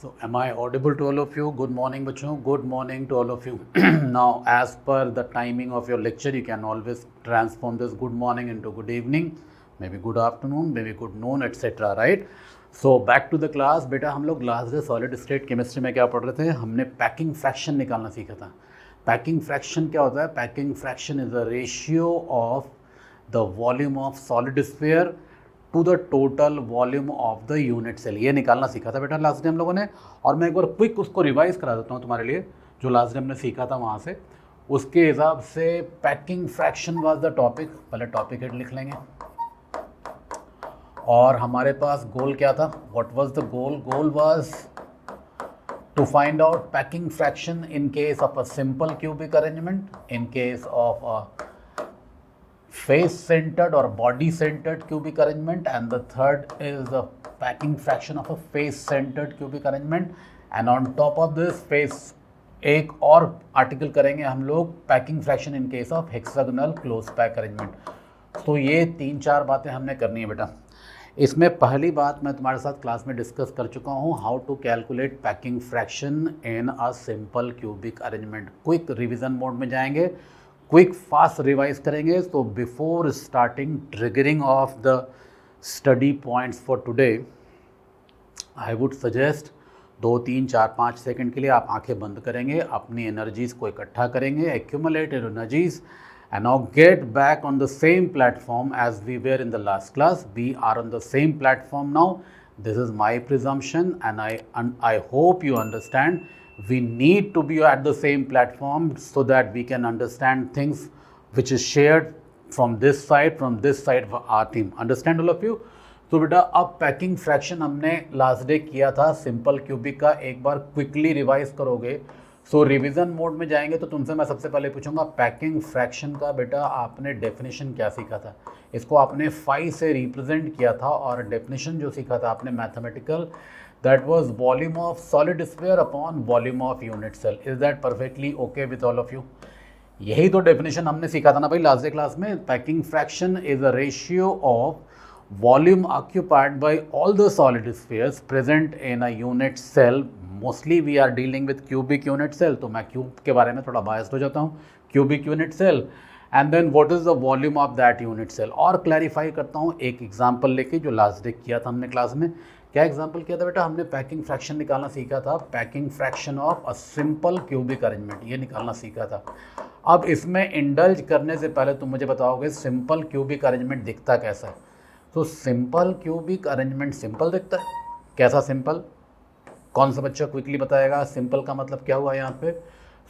So am I audible to all of you? Good morning बच्चों. Good morning to all of you. Now as per the timing of your lecture you can always transform this good morning into good evening, maybe good afternoon, maybe good noon etc. right? So back to the class. बेटा हम लोग last day solid state chemistry में क्या पढ़ रहे थे? हमने packing fraction निकालना सीखा था. पैकिंग फ्रैक्शन क्या होता है? Packing fraction is the ratio of the volume of solid sphere to the total volume of the unit cell. ये निकालना सीखा था बेटा लास्ट डे हम लोगों ने. और मैं एक बार क्विक उसको रिवाइज करा देता हूँ तुम्हारे लिए, जो लास्ट डे हमने सीखा था वहाँ से. उसके हिसाब से packing fraction was the topic. पहले टॉपिक हेड लिख लेंगे. और हमारे पास गोल क्या था? What was the goal? Goal was to find out packing fraction in case of a simple cubic arrangement, in case of a face centered or body centered cubic arrangement, and the third is the packing fraction of a face centered cubic arrangement. And on top of this face एक और article करेंगे हम लोग packing fraction in case of hexagonal close pack arrangement. तो ये 3-4 बातें हमने करनी है बेटा. इसमें पहली बात मैं तुम्हारे साथ क्लास में डिस्कस कर चुका हूँ, how to calculate packing fraction in a simple cubic arrangement. Quick revision mode में जाएंगे, क्विक फास्ट रिवाइज करेंगे. तो before starting triggering of the study points for today, I would suggest 2-3-4-5 second के लिए आप आंखें बंद करेंगे, अपनी एनर्जीज़ को इकट्ठा करेंगे, accumulated energies, and now get back on the same platform as we were in the last class. We are on the same platform now. This is my presumption, and I hope you understand. We need to be at the same platform so that we can understand things which is shared from this side of our team. Understand all of you? तो बेटा अब packing fraction हमने last day किया था simple cubic का. एक बार quickly revise करोगे. सो revision mode में जाएंगे तो तुमसे मैं सबसे पहले पूछूंगा पैकिंग फ्रैक्शन का बेटा आपने डेफिनेशन क्या सीखा था? इसको आपने फाई से रिप्रेजेंट किया था, और डेफिनेशन जो सीखा था आपने mathematical, that was volume of solid sphere upon volume of unit cell. Is that perfectly okay with all of you? यही तो डेफिनेशन हमने सीखा था ना भाई लास्ट डे क्लास में. Packing fraction is a ratio of volume occupied by all the solid spheres present in a unit cell. Mostly we are dealing with cubic unit cell, तो मैं क्यूब के बारे में थोड़ा बायस्ड हो जाता हूँ. Cubic unit cell, and then what is the volume of that unit cell. और क्लैरिफाई करता हूँ एक एग्जांपल लेके जो लास्ट डे किया था हमने क्लास में. क्या एग्जांपल किया था बेटा? हमने पैकिंग फ्रैक्शन निकालना सीखा था. Packing fraction of a simple cubic arrangement, ये निकालना सीखा था. अब इसमें इंडल्ज करने से पहले तुम मुझे बताओगे सिंपल क्यूबिक अरेंजमेंट दिखता कैसा है? तो सिंपल क्यूबिक अरेंजमेंट सिंपल दिखता है. कैसा सिंपल? कौन सा बच्चा क्विकली बताएगा सिंपल का मतलब क्या हुआ यहाँ पे?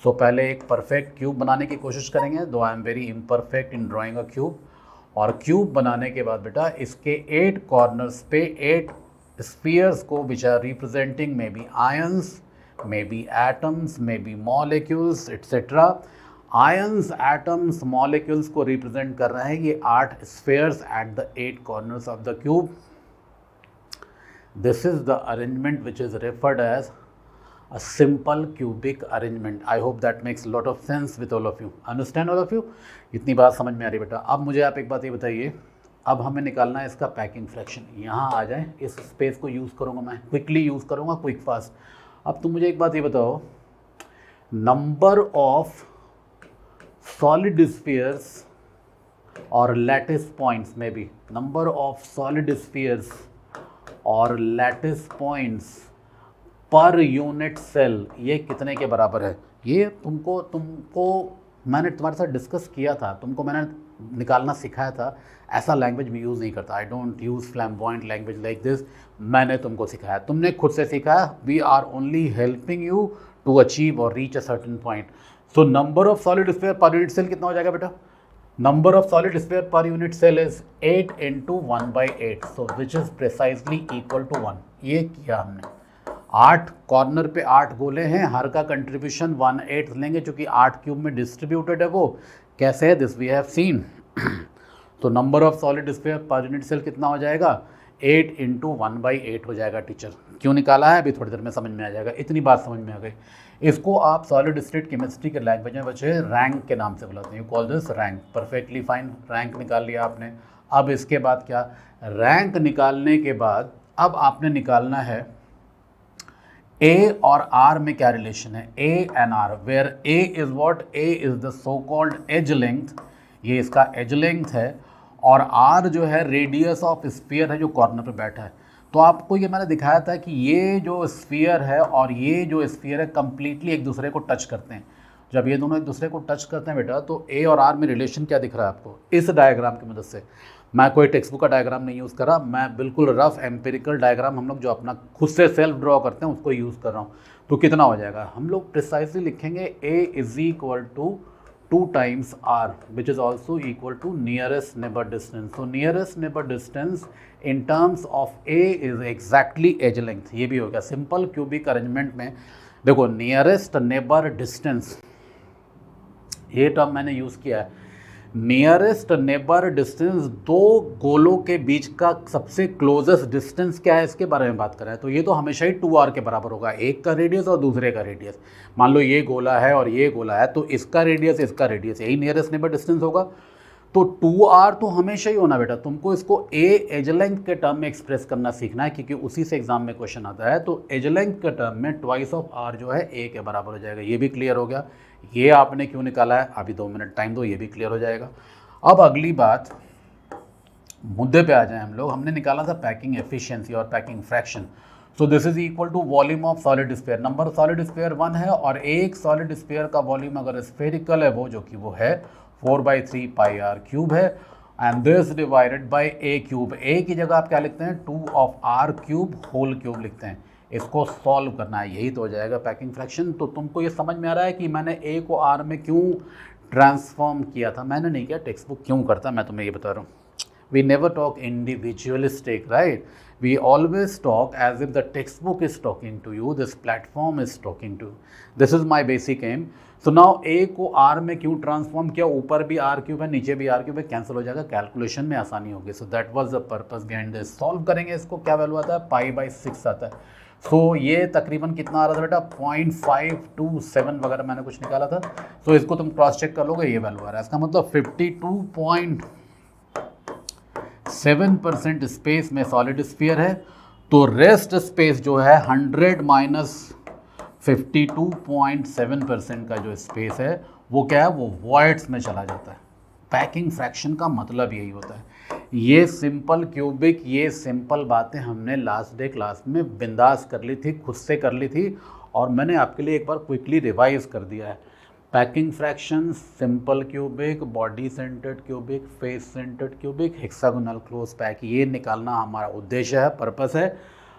सो पहले एक परफेक्ट क्यूब बनाने की कोशिश करेंगे, दो I am very imperfect in drawing a cube. और क्यूब बनाने के बाद बेटा इसके 8 कॉर्नर्स पे 8 स्फीयर्स को which are representing maybe ions, maybe atoms, maybe molecules etcetera. Ions, atoms, molecules को रिप्रेजेंट कर रहे हैं ये 8 spheres at the 8 corners of the cube. This is the arrangement which is referred as a simple cubic arrangement. I hope that makes a lot of sense with all of you. Understand all of you? इतनी बात समझ में आ रही बेटा. अब मुझे आप एक बात ये बताइए, अब हमें निकालना है इसका पैकिंग फ्रैक्शन. यहाँ आ जाए, इस स्पेस को यूज़ करूँगा मैं, क्विकली यूज़ करूँगा, क्विक फास्ट. अब तुम मुझे एक बात ये बताओ, नंबर ऑफ सॉलिड स्फीयर्स और लैटिस पॉइंट्स में भी, नंबर ऑफ सॉलिड स्फीयर्स और lattice points per unit cell, ये कितने के बराबर है? ये तुमको मैंने तुम्हारे साथ डिस्कस किया था, तुमको मैंने निकालना सिखाया था. ऐसा लैंग्वेज में यूज़ नहीं करता. I don't use flamboyant language like this. मैंने तुमको सिखाया, तुमने खुद से सीखा. We are only helping you to achieve और reach a certain point. So number of solid sphere per unit cell कितना हो जाएगा बेटा? Number of solid sphere per unit cell is 8 into 1/8, so which is precisely equal to 1. ये किया हमने. 8 corner पे 8 गोले हैं, हर का कंट्रीब्यूशन 1/8 लेंगे, चूँकि 8 क्यूब में डिस्ट्रीब्यूटेड है. वो कैसे है? This we have seen. तो number of solid sphere per unit cell कितना हो जाएगा? 8 into 1/8 हो जाएगा. टीचर क्यों निकाला है अभी थोड़ी देर में समझ में आ जाएगा. इतनी बात समझ में आ गई. इसको आप सॉलिड स्टेट केमिस्ट्री के लैंग्वेज में बच्चे रैंक के नाम से बुलाते हैं. You call this rank. Perfectly fine. Rank निकाल लिया आपने. अब इसके बाद क्या? रैंक निकालने के बाद अब आपने निकालना है ए और आर में क्या रिलेशन है, a and r, where a is what, a is the so called edge length, ये इसका एज लेंथ है, और आर जो है रेडियस ऑफ स्फीयर है जो कॉर्नर पे बैठा है। तो आपको ये मैंने दिखाया था कि ये जो स्फीयर है और ये जो स्फीयर है कंप्लीटली एक दूसरे को टच करते हैं। जब ये दोनों एक दूसरे को टच करते हैं बेटा, तो ए और आर में रिलेशन क्या दिख रहा है आपको इस डायग्राम की मदद से। मैं कोई टेक्स्ट बुक का डायग्राम नहीं यूज़ कर रहा, मैं बिल्कुल रफ एम्पिरिकल डायग्राम हम लोग जो अपना खुद से सेल्फ ड्रॉ करते हैं उसको यूज़ कर रहा हूँ। तो कितना हो जाएगा, हम लोग प्रिसाइसली लिखेंगे A is equal to 2 times r, which is also equal to nearest neighbor distance. So nearest neighbor distance in terms of a is exactly edge length. ये भी हो गया सिंपल क्यूबिक अरेंजमेंट में। देखो नियरेस्ट नेबर डिस्टेंस, ये term मैंने use किया है। नियरेस्ट नेबर डिस्टेंस, दो गोलों के बीच का सबसे क्लोजेस्ट डिस्टेंस क्या है इसके बारे में बात कर रहे हैं। तो ये तो हमेशा ही 2r के बराबर होगा, एक का रेडियस और दूसरे का रेडियस। मान लो ये गोला है और ये गोला है, तो इसका रेडियस इसका रेडियस, यही नियरेस्ट नेबर डिस्टेंस होगा। तो 2r तो हमेशा ही होना बेटा। तुमको इसको ए एज लेंथ के टर्म में एक्सप्रेस करना सीखना है, क्योंकि उसी से एग्जाम में क्वेश्चन आता है। तो एज लेंथ के टर्म में ट्वाइस ऑफ r जो है a के बराबर हो जाएगा। ये भी क्लियर हो गया। ये आपने क्यों निकाला है, अभी 2 मिनट टाइम दो, ये भी क्लियर हो जाएगा। अब अगली बात, मुद्दे पे आ जाए हम लोग। हमने निकाला था पैकिंग एफिशिएंसी और packing fraction. So this is equal to volume of solid sphere. Number of solid sphere 1 है, और एक सॉलिड स्फीयर का वॉल्यूम अगर स्फेरिकल है वो जो कि वो है 4/3 पाई आर क्यूब है, and this divided by a cube. A की जगह आप क्या लिखते हैं, 2 of r cube whole cube लिखते हैं। इसको सॉल्व करना है, यही तो हो जाएगा पैकिंग फ्रैक्शन। तो तुमको ये समझ में आ रहा है कि मैंने ए को आर में क्यों ट्रांसफॉर्म किया था। मैंने नहीं किया, टेक्स्ट बुक क्यों करता, मैं तुम्हें ये बता रहा हूँ। We never talk individualistic, right? We always talk as if the textbook is talking to you, this platform is talking to you. This is my basic aim. So now A को R में क्यों transform किया, ऊपर भी R cube है नीचे भी R cube है, कैंसिल हो जाएगा, कैलकुलेशन में आसानी होगी। So that was the purpose behind this. Solve करेंगे इसको, क्या वैल्यू आता है, π/6 आता है। सो ये तकरीबन कितना आ रहा था बेटा, 0.527 वगैरह मैंने कुछ निकाला था। सो इसको तुम क्रॉस चेक कर लोगे, ये वैल्यू आ रहा है। इसका मतलब 52.7% स्पेस में सॉलिड स्फीयर है, तो रेस्ट स्पेस जो है 100 माइनस 52.7% का जो स्पेस है वो क्या है, वो वॉइड्स में चला जाता है। पैकिंग फ्रैक्शन का मतलब यही होता है। ये सिंपल क्यूबिक, ये सिंपल बातें हमने लास्ट डे क्लास में बिंदास कर ली थी, खुद से कर ली थी, और मैंने आपके लिए एक बार क्विकली रिवाइज कर दिया है। Packing fraction, simple cubic, body centred cubic, face centred cubic, hexagonal close pack, ये निकालना हमारा उद्देश्य है, पर्पस है।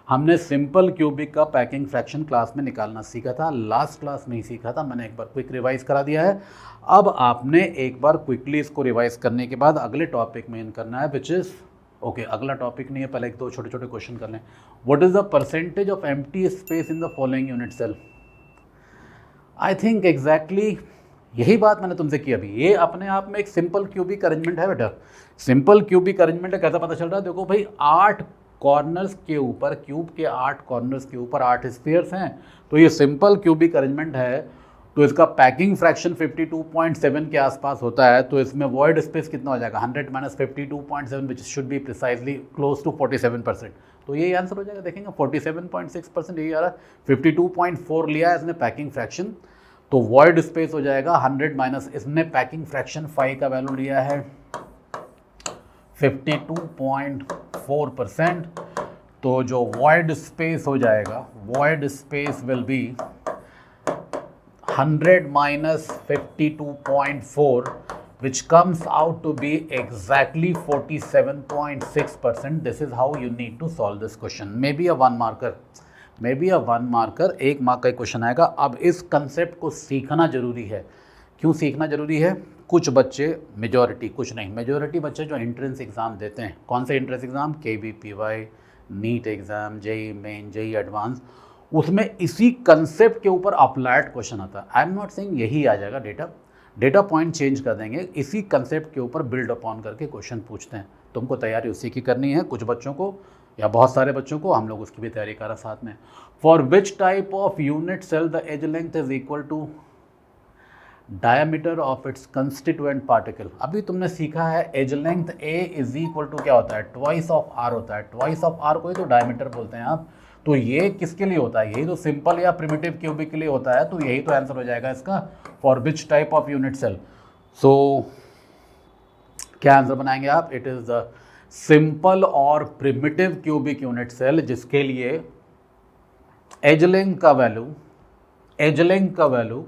हमने सिंपल क्यूबिक का पैकिंग फ्रैक्शन क्लास में निकालना सीखा था, लास्ट क्लास में ही सीखा था। मैंने एक बार क्विक रिवाइज करा दिया है। अब आपने एक बार क्विकली इसको रिवाइज करने के बाद अगले टॉपिक में इन करना है, विच इज़ ओके, अगला टॉपिक नहीं है, पहले 1-2 छोटे छोटे क्वेश्चन कर लें। What is the percentage of empty space in the following unit cell. I think exactly यही बात मैंने तुमसे की अभी। ये अपने आप में एक सिंपल क्यूबिक अरेंजमेंट है बेटा। सिंपल क्यूबिक अरेंजमेंट है, कैसा पता चल रहा है, देखो भाई 8 कॉर्नर्स के ऊपर, क्यूब के 8 कॉर्नर्स के ऊपर 8 स्फीयर्स हैं, तो ये सिंपल क्यूबिक अरेंजमेंट है। तो इसका पैकिंग फ्रैक्शन 52.7 के आसपास होता है, तो इसमें वॉइड स्पेस कितना हो जाएगा, 100 minus 52.7 which should be precisely close to 47%। तो यही आंसर हो जाएगा, देखेंगे 47.6% यही आ रहा है। 52.4 लिया है इसने पैकिंग फ्रैक्शन, तो वॉइड स्पेस हो जाएगा 100 माइनस, इसने पैकिंग फ्रैक्शन 5 का वैल्यू लिया है 52.4%। तो जो वॉइड स्पेस हो जाएगा, void space will be 100 minus 52.4 which comes out to be exactly 47.6%. This is how you need to solve this question. Maybe a 1 marker, maybe a 1 marker, 1 mark का question आएगा। अब इस कंसेप्ट को सीखना जरूरी है। क्यों सीखना जरूरी है, कुछ बच्चे, मेजॉरिटी, कुछ नहीं, मेजॉरिटी बच्चे जो एंट्रेंस एग्ज़ाम देते हैं, कौन से entrance exam, KVPY, NEET exam, JEE main, JEE advance, उसमें इसी कंसेप्ट के ऊपर अप्लाइड क्वेश्चन आता है। आई एम नॉट सेइंग यही आ जाएगा, डेटा पॉइंट चेंज कर देंगे, इसी कंसेप्ट के ऊपर बिल्ड अपॉन करके क्वेश्चन पूछते हैं। तुमको तैयारी उसी की करनी है, कुछ बच्चों को या बहुत सारे बच्चों को, हम लोग उसकी भी तैयारी कर रहे हैं साथ में। For which type of unit cell the edge length is equal to diameter of its constituent particle. अभी तुमने सीखा है edge length a is equal to क्या होता है, ट्वाइस ऑफ आर होता है। ट्वाइस ऑफ आर को ही तो डायमीटर बोलते हैं आप। तो ये किसके लिए होता है, यही तो सिंपल या प्रिमिटिव क्यूबिक के लिए होता है, तो यही तो आंसर हो जाएगा इसका, for which type of unit cell. So क्या आंसर बनाएंगे आप, इट इज द सिंपल और प्रिमिटिव क्यूबिक यूनिट सेल, जिसके लिए एज लेंथ का value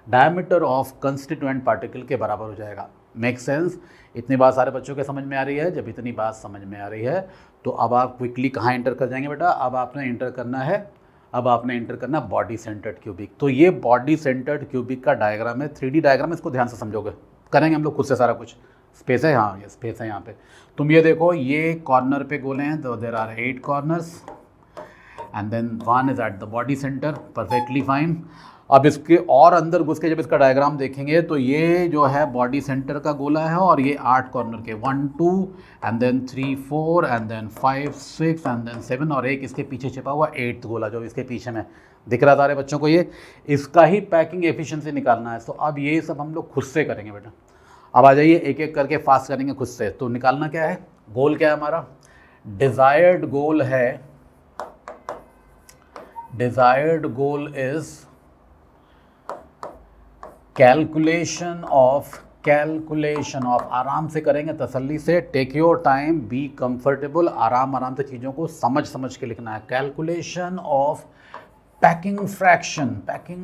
diameter of constituent particle के बराबर हो जाएगा। Make sense? इतनी बात सारे बच्चों के समझ में आ रही है? जब इतनी बात समझ में आ रही है तो अब आप क्विकली कहाँ एंटर कर जाएंगे बेटा, अब आपने एंटर करना बॉडी सेंटर्ड क्यूबिक। तो ये बॉडी सेंटर्ड क्यूबिक का डायग्राम है, 3D डायग्राम, इसको ध्यान से समझोगे, करेंगे हम लोग खुद से सारा कुछ। स्पेस है, हाँ ये स्पेस है यहाँ पे। तुम ये देखो, ये कॉर्नर पे गोले हैं, तो there are 8 corners and then 1 is at the body centre, perfectly fine. अब इसके और अंदर घुस के जब इसका डायग्राम देखेंगे तो ये जो है बॉडी सेंटर का गोला है, और ये 8 कॉर्नर के 1 2 and then 3 4 and then 5 6 and then 7, और एक इसके पीछे छिपा हुआ 8th गोला जो इसके पीछे में दिख रहा था सारे बच्चों को। ये इसका ही पैकिंग एफिशिएंसी निकालना है। तो अब ये सब हम लोग खुद से करेंगे बेटा। अब आ जाइए, एक एक करके फास्ट करेंगे खुद से। तो निकालना क्या है, गोल क्या है हमारा, desired goal is calculation of, आराम से करेंगे, तसल्ली से, take your time, be comfortable, आराम से चीज़ों को समझ के लिखना है। Calculation of packing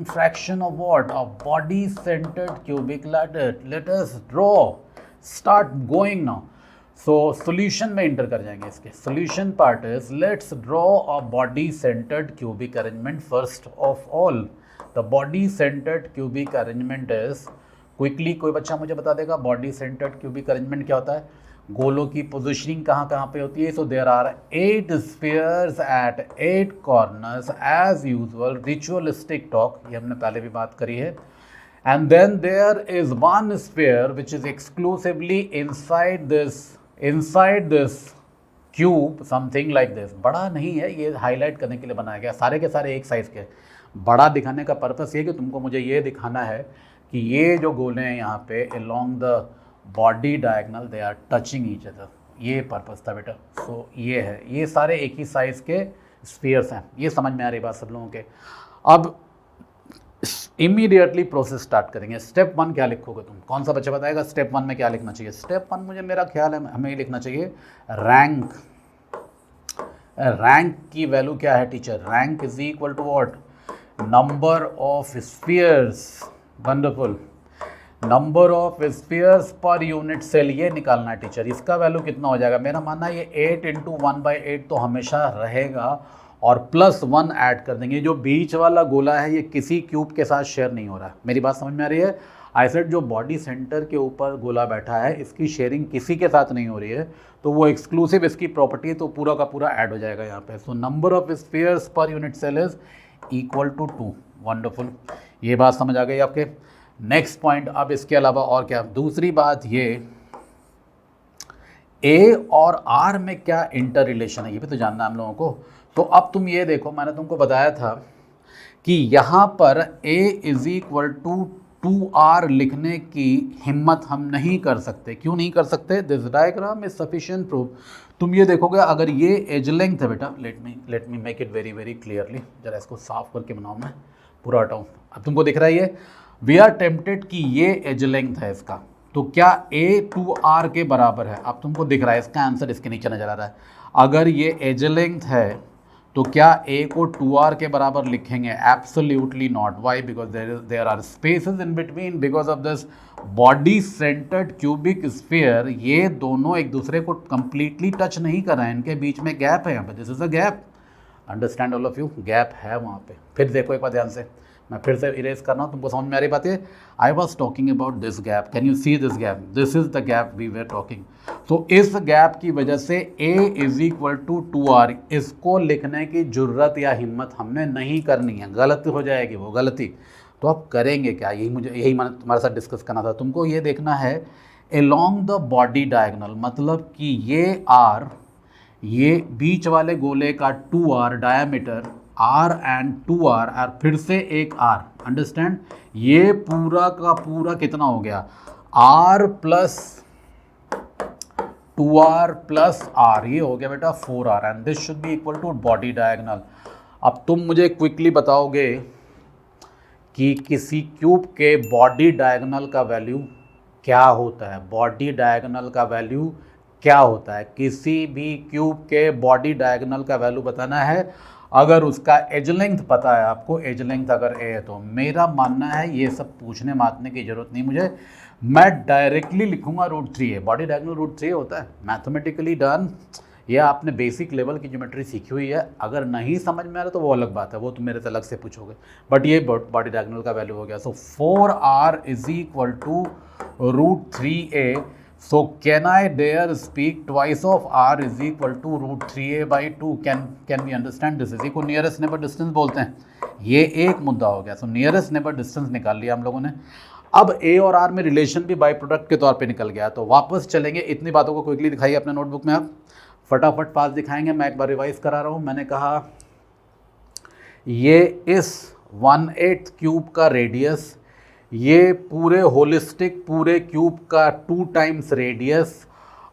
fraction of what, of body centred cubic ladder. Let us draw, start going now. So solution में इंटर कर जाएंगे इसके। Solution part is, let's draw a body centred cubic arrangement. First of all the body centred cubic arrangement is, quickly कोई बच्चा मुझे बता देगा body centred cubic arrangement क्या होता है, गोलों की पोजीशनिंग कहाँ पे होती है। So there are 8 spheres at 8 corners as usual, ritualistic talk, ये हमने पहले भी बात करी है। And then there is one sphere which is exclusively inside this cube, something like this. बड़ा नहीं है, ये हाईलाइट करने के लिए बनाया गया, सारे के सारे एक साइज के। बड़ा दिखाने का पर्पस ये कि तुमको मुझे ये दिखाना है कि ये जो गोले हैं यहाँ पे along the body diagonal they are touching each other, ये पर्पस था बेटा। सो ये है, ये सारे एक ही साइज के स्फीयर्स हैं। ये समझ में आ रही बात सब लोगों के। अब इमीडिएटली प्रोसेस स्टार्ट करेंगे। स्टेप 1 क्या लिखोगे तुम, कौन सा बच्चा बताएगा स्टेप 1 में क्या लिखना चाहिए? स्टेप 1 मुझे, मेरा ख्याल है हमें ये लिखना चाहिए, रैंक की वैल्यू क्या है teacher, rank is equal to what, number of spheres. Wonderful, number of spheres per unit cell, ये निकालना है टीचर। इसका वैल्यू कितना हो जाएगा, मेरा मानना है ये 8 × 1/8 तो हमेशा रहेगा, और +1 ऐड कर देंगे। जो बीच वाला गोला है ये किसी क्यूब के साथ शेयर नहीं हो रहा है। मेरी बात समझ में आ रही है? आई सेड जो बॉडी सेंटर के ऊपर गोला बैठा है इसकी शेयरिंग किसी के साथ नहीं हो रही है, तो वो एक्सक्लूसिव इसकी प्रॉपर्टी है, तो पूरा का पूरा ऐड हो जाएगा यहाँ पे। So number of spheres per unit cell is equal to 2। Wonderful, ये बात समझ आ गई आपके। नेक्स्ट पॉइंट, अब इसके अलावा और क्या, दूसरी बात ये, ए और आर में क्या इंटर रिलेशन है, ये भी तो जानना है हम लोगों को। तो अब तुम ये देखो, मैंने तुमको बताया था कि यहाँ पर A is equal to 2R लिखने की हिम्मत हम नहीं कर सकते। क्यों नहीं कर सकते? This diagram is sufficient proof. तुम ये देखोगे, अगर ये एज लेंथ है बेटा, let me make it very very clearly, जरा इसको साफ करके बनाऊँ, मैं पूरा हटाऊँ। अब तुमको दिख रहा है ये, वी आर टेम्पटेड कि ये एज लेंथ है इसका, तो क्या A 2R के बराबर है? अब तुमको दिख रहा है, इसका आंसर इसके नीचे नजर आ रहा है। अगर ये एज लेंथ है तो क्या A को 2R के बराबर लिखेंगे? Absolutely not. Why? Because there are spaces in between, because of this body centred cubic sphere. ये दोनों एक दूसरे को कंप्लीटली टच नहीं कर रहे हैं, इनके बीच में गैप है यहाँ पे, this is a gap. Understand all of you, gap है वहाँ पे। फिर देखो एक बार ध्यान से, मैं फिर से इरेज कर रहा हूँ, तुमको समझ में आ रही बात है? I was talking about this gap, can you see this gap, this is the gap we were talking. तो इस गैप की वजह से A is equal to 2R, इसको लिखने की जरूरत या हिम्मत हमने नहीं करनी है, गलती हो जाएगी वो गलती। तो अब करेंगे क्या, यही मैंने तुम्हारे साथ डिस्कस करना था। तुमको ये देखना है अलोंग द बॉडी डायगोनल, मतलब कि ये R, ये बीच वाले गोले का 2R diameter, R and 2R और फिर से एक R, अंडरस्टैंड? ये पूरा का पूरा कितना हो गया, R plus 2r plus r, ये हो गया बेटा 4r and this should be equal to body diagonal. अब तुम मुझे क्विकली बताओगे कि किसी क्यूब के बॉडी डायगोनल का वैल्यू क्या होता है। बॉडी डायगोनल का वैल्यू क्या होता है? किसी भी क्यूब के बॉडी डायगोनल का वैल्यू बताना है। अगर उसका एज लेंथ पता है आपको, एज लेंथ अगर ए है, तो मेरा मानना है ये सब पूछने मातने की जरूरत नहीं मुझे, मैं डायरेक्टली लिखूंगा √3a। बॉडी डायगोनल √3a होता है, मैथमेटिकली डन। ये आपने बेसिक लेवल की ज्योमेट्री सीखी हुई है, अगर नहीं समझ में आ रहा तो वो अलग बात है, वो तुम मेरे से अलग से पूछोगे, बट ये बॉडी डायगोनल का वैल्यू हो गया। So 4r is equal to √3a। So can I dare speak twice of r is equal to √3a by 2? Can we understand this? इसी को नियरेस्ट नेबर डिस्टेंस बोलते हैं। ये एक मुद्दा हो गया। सो नियरेस्ट नेबर डिस्टेंस निकाल लिया हम लोगों ने। अब a और r में रिलेशन भी बाई प्रोडक्ट के तौर पे निकल गया। तो वापस चलेंगे, इतनी बातों को क्विकली दिखाइए अपने नोटबुक में, आप फटाफट पास दिखाएंगे। मैं एक बार रिवाइज करा रहा हूँ। मैंने कहा ये इस 1/8 क्यूब का रेडियस, ये पूरे होलिस्टिक पूरे क्यूब का 2 टाइम्स रेडियस,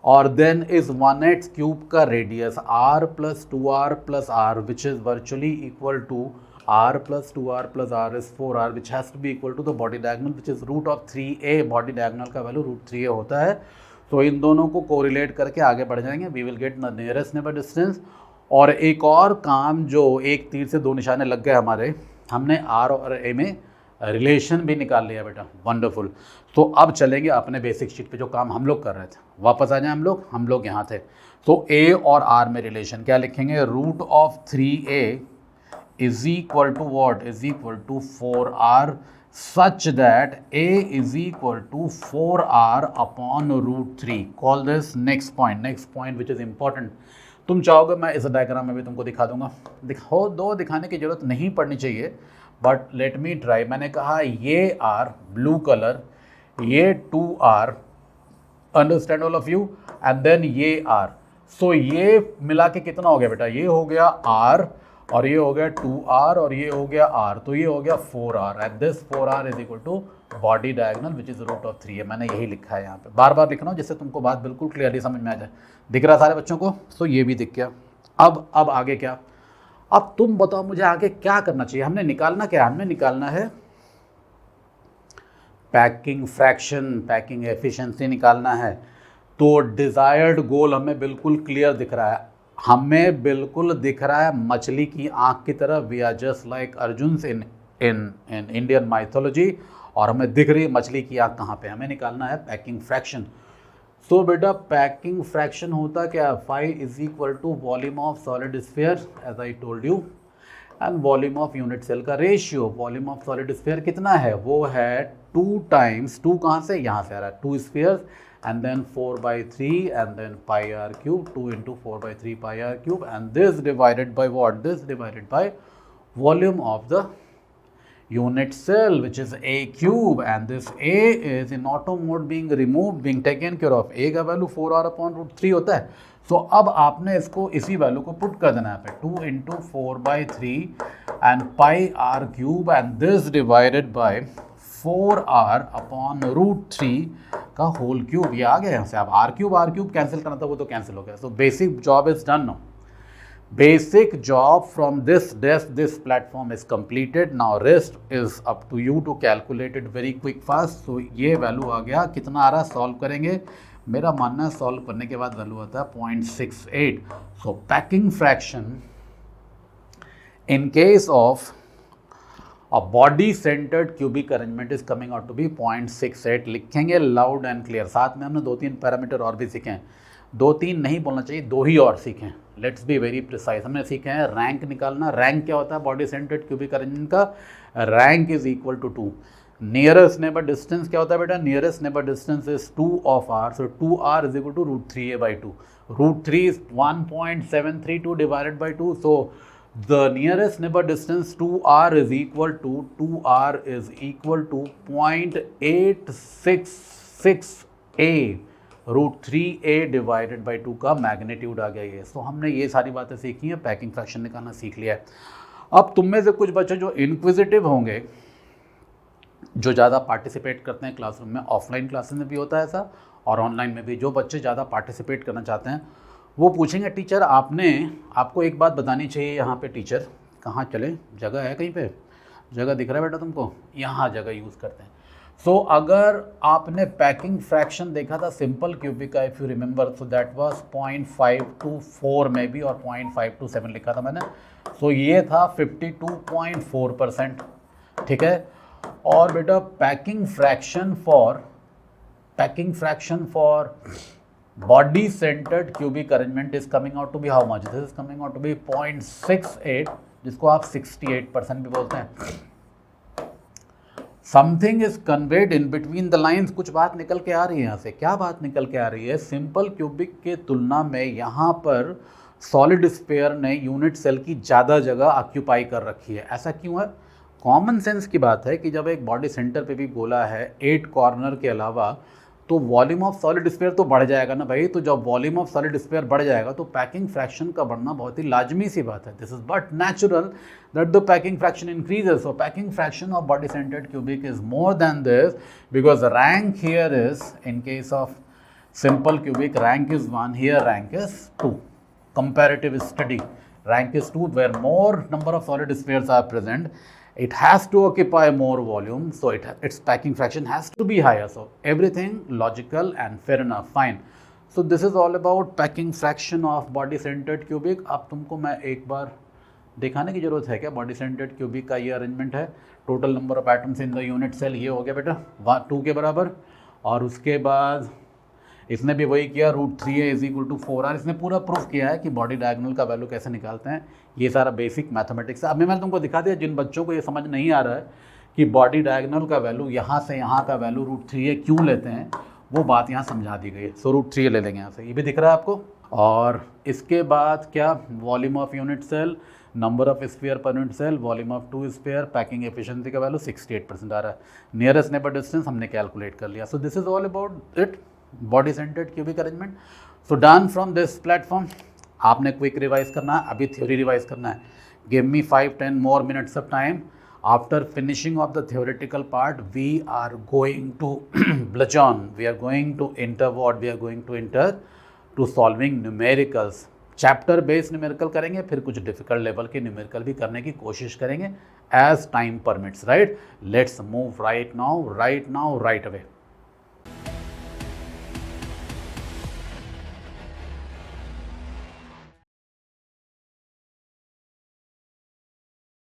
और देन इज 1/8 क्यूब का radius r plus 2r plus r which is virtually equal to r plus 2r plus r is 4r which has to be equal to the body diagonal which is √3a। Body diagonal का value √3a होता है। तो इन दोनों को correlate करके आगे बढ़ जाएंगे, we will get the nearest neighbour distance. और एक और काम, जो एक तीर से दो निशाने लग गए हमारे, हमने r और a में रिलेशन भी निकाल लिया बेटा, वंडरफुल। तो अब चलेंगे अपने बेसिक शीट पे, जो काम हम लोग कर रहे थे वापस आ जाए। हम लोग यहाँ थे। तो a और r में रिलेशन क्या लिखेंगे? √3a is equal to what? Is equal to 4r such that a is equal to 4r upon √3। Call this next point which is important. तुम चाहोगे मैं इस डायग्राम में भी तुमको दिखा दूंगा, दिखाने की जरूरत नहीं पड़नी चाहिए, बट लेट मी ट्राई। मैंने कहा ये r ब्लू कलर, ये 2r, understand all of you, and then ये r। सो ये मिला के कितना हो गया बेटा? ये हो गया r, और ये हो गया 2r, और ये हो गया r, तो ये हो गया 4r and this 4r is equal to body diagonal which is √3a। मैंने यही लिखा है यहाँ पे, बार बार लिख रहा हूँ जिससे तुमको बात बिल्कुल क्लियरली समझ में आ जाए। दिख रहा सारे बच्चों को? सो ये भी दिख गया। अब आगे क्या? अब तुम बताओ मुझे आगे क्या करना चाहिए? हमने निकालना क्या? हमने निकालना है पैकिंग फ्रैक्शन, पैकिंग एफिशिएंसी निकालना है। तो डिजायर्ड गोल हमें बिल्कुल क्लियर दिख रहा है, हमें बिल्कुल दिख रहा है मछली की आंख की तरह। We are just like Arjun in Indian mythology, और हमें दिख रही है मछली की आंख कहाँ पे। हमें निकालना है पैकिंग फ्रैक्शन। सो बेटा पैकिंग फ्रैक्शन होता क्या? Phi is equal to volume of solid sphere as I told you, and volume of unit cell का ratio. Volume of solid sphere कितना है? वो है 2 टाइम्स, 2 कहाँ से? यहाँ से आ रहा है, 2 spheres, and then 4/3 and then pi r cube, 2 into 4/3 pi r cube, and this divided by what? This divided by volume of the unit cell which is a cube, and this a is in auto mode being removed, being taken care of। a का value 4r upon √3 होता है। सो अब आपने इसको इसी value को put कर देना है पे 2 into 4/3 and pi r cube, and this divided bye 4r upon √3 का होल क्यूब। ये आ गया यहाँ से। अब r क्यूब कैंसिल करना था, वो तो कैंसिल हो गया। So basic job is done now. Basic job from this desk, this platform is completed. Now rest is up to you to calculate it very quick fast. So ये value आ गया, कितना आ रहा? सॉल्व करेंगे। मेरा मानना है सॉल्व करने के बाद वैल्यू आता है 0.68। So packing fraction in case of a body centred cubic arrangement is coming out to be 0.68। लिखेंगे लाउड एंड क्लियर। साथ में हमने 2-3 पैरामीटर और भी सीखे हैं। 2-3 नहीं बोलना चाहिए, 2 ही और सीखें। Let's be very precise. हमने सीखे हैं रैंक निकालना। रैंक क्या होता है बॉडी सेंटर्ड क्यूबिक अरेंजमेंट का? Rank is equal to 2। Nearest neighbour distance क्या होता है बेटा? Nearest neighbour distance is 2 of r, so 2r is equal to √3a by 2। √3 is 1.732 divided by 2, so the nearest neighbor distance 2r is equal to 0.866a √3a divided by 2 का magnitude आ गया ये। सो हमने ये सारी बातें सीखी हैं, पैकिंग फ्रैक्शन निकालना सीख लिया है। अब तुम में से कुछ बच्चे जो इनक्विजिटिव होंगे जो ज़्यादा पार्टिसिपेट करते हैं क्लासरूम में, ऑफलाइन क्लासेस में भी होता है ऐसा और ऑनलाइन में भी, जो बच्चे ज़्यादा पार्टिसिपेट करना चाहते हैं वो पूछेंगे टीचर आपको एक बात बतानी चाहिए, यहाँ पे टीचर कहाँ चले, जगह है कहीं पे, जगह दिख रहा है बेटा तुमको, यहाँ जगह यूज़ करते हैं। सो अगर आपने पैकिंग फ्रैक्शन देखा था सिंपल क्यूबिक का, if you remember, so that was 0.524 में भी और 0.527 लिखा था मैंने। सो ये था 52.4%, ठीक है। और बेटा packing fraction for body centred cubic arrangement is coming out to be how much, this is coming out to be 0.68, जिसको आप 68% भी बोलते हैं। Something is conveyed in between the lines, कुछ बात निकल के आ रही है यहाँ से। क्या बात निकल के आ रही है? सिंपल क्यूबिक के तुलना में यहाँ पर सॉलिड स्फीयर ने यूनिट सेल की ज़्यादा जगह ऑक्यूपाई कर रखी है। ऐसा क्यों है? कॉमन सेंस की बात है कि जब एक बॉडी सेंटर पे भी गोला है 8 कॉर्नर के अलावा, तो वॉल्यूम ऑफ सॉलिड स्फीयर तो बढ़ जाएगा ना भाई। तो जब वॉल्यूम ऑफ सॉलिड स्फीयर बढ़ जाएगा तो पैकिंग फ्रैक्शन का बढ़ना बहुत ही लाजमी सी बात है। This is but natural that the packing fraction increases. So packing fraction of body centred cubic is more than this because rank here is, in case of simple cubic, rank is 1, here rank is 2. Comparative study, rank is 2, where more number of solid spheres are present. It has to occupy more volume, so its packing fraction has to be higher. So everything logical and fair enough, fine. So this is all about packing fraction of body centered cubic. अब तुमको मैं एक बार दिखाने की जरूरत है क्या? Body centred cubic का ये अरेंजमेंट है। Total number of atoms in the unit cell ये हो गया बेटा 2 के बराबर, और उसके बाद इसने भी वही किया, √3a is equal to 4r। इसने पूरा प्रूफ किया है कि बॉडी डायगोनल का वैल्यू कैसे निकालते हैं। ये सारा बेसिक मैथमेटिक्स है। अब मैंने तुमको दिखा दिया, जिन बच्चों को ये समझ नहीं आ रहा है कि बॉडी डायगोनल का वैल्यू यहाँ से यहाँ का वैल्यू √3a क्यों लेते हैं, वो बात यहाँ समझा दी गई है। सो √3a ले लेंगे यहाँ से, ये भी दिख रहा है आपको। और इसके बाद क्या, volume of unit cell, number of sphere per unit cell, volume of 2 sphere, packing efficiency का वैल्यू 68% आ रहा है। नियरेस्ट नेबर डिस्टेंस हमने कैलकुलेट कर लिया। So this is all about it, body centred cubic arrangement. So done from this platform. आपने quick revise करना है, अभी थ्योरी रिवाइज करना है। Give me 5-10 more minutes of time. After finishing of the theoretical part, we are going to bludgeon. We are going to enter what? We are going to enter to solving numericals. Chapter based numerical करेंगे, फिर कुछ difficult level के numerical भी करने की कोशिश करेंगे as time permits, right. Let's move right now, right away.